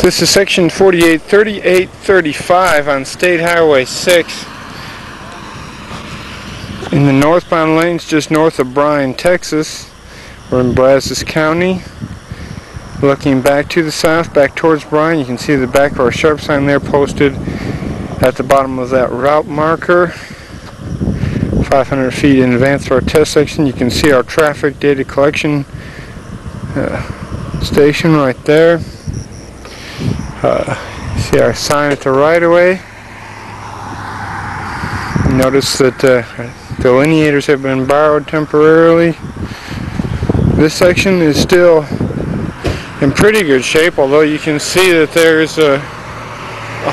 This is section 483835 on State Highway 6 in the northbound lanes just north of Bryan, Texas. We're in Brazos County. Looking back to the south, back towards Bryan, you can see the back of our sharp sign there posted at the bottom of that route marker. 500 feet in advance of our test section. You can see our traffic data collection station right there. See our sign at the right-of-way. Notice that delineators have been borrowed temporarily. This section is still in pretty good shape, although you can see that there's a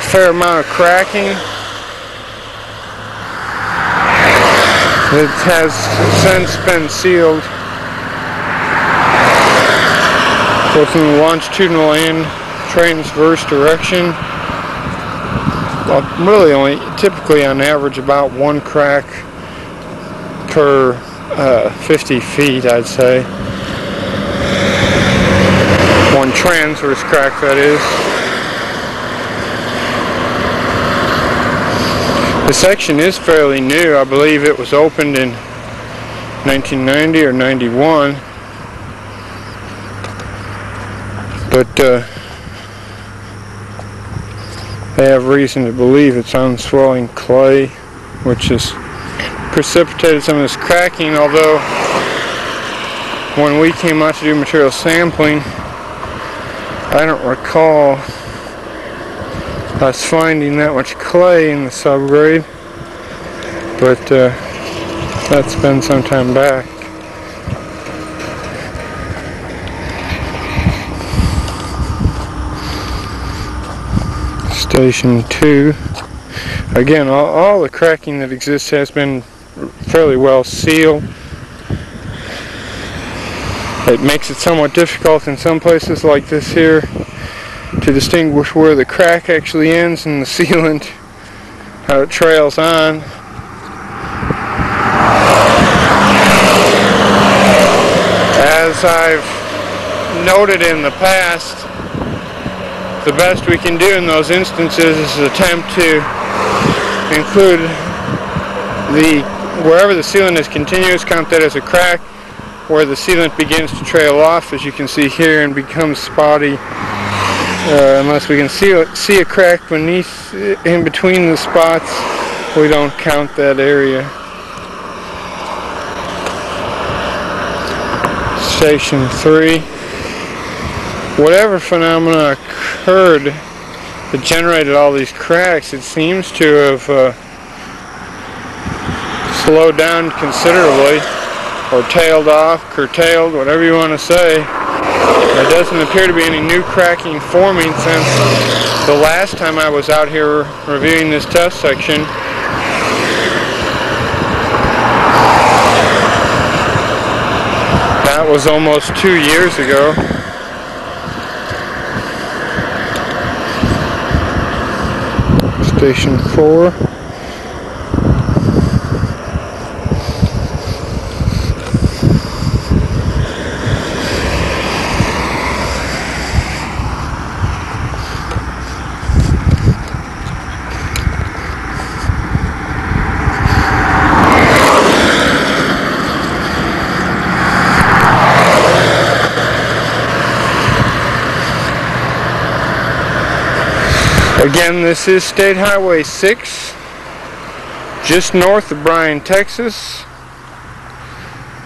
fair amount of cracking. It has since been sealed, both in the longitudinal and transverse direction. Well, really only typically on average about one crack per 50 feet, I'd say. One transverse crack, that is. The section is fairly new. I believe it was opened in 1990 or 91. But they have reason to believe it's on swelling clay, which has precipitated some of this cracking, although when we came out to do material sampling, I don't recall us finding that much clay in the subgrade, but that's been some time back. Station 2. Again, all the cracking that exists has been fairly well sealed. It makes it somewhat difficult in some places like this here to distinguish where the crack actually ends and the sealant, how it trails on. As I've noted in the past, the best we can do in those instances is attempt to include wherever the sealant is continuous, count that as a crack. Where the sealant begins to trail off, as you can see here, and becomes spotty, unless we can see a crack beneath, in between the spots, we don't count that area. Station 3. Whatever phenomena occurred that generated all these cracks, it seems to have slowed down considerably, or tailed off, curtailed, whatever you want to say. There doesn't appear to be any new cracking forming since the last time I was out here reviewing this test section. That was almost 2 years ago. Station 4. Again, this is State Highway 6, just north of Bryan, Texas,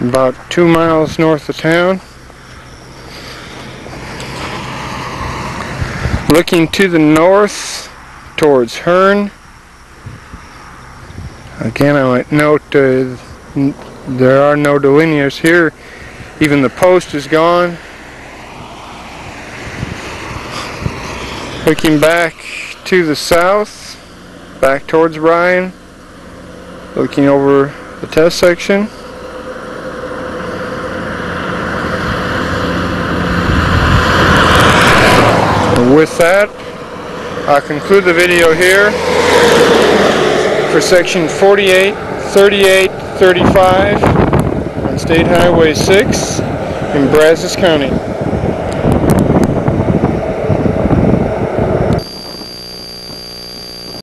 about 2 miles north of town. Looking to the north towards Hearne. Again, I might note there are no delineators here. Even the post is gone. Looking back to the south, back towards Bryan, looking over the test section. And with that, I'll conclude the video here for section 483835 on State Highway 6 in Brazos County.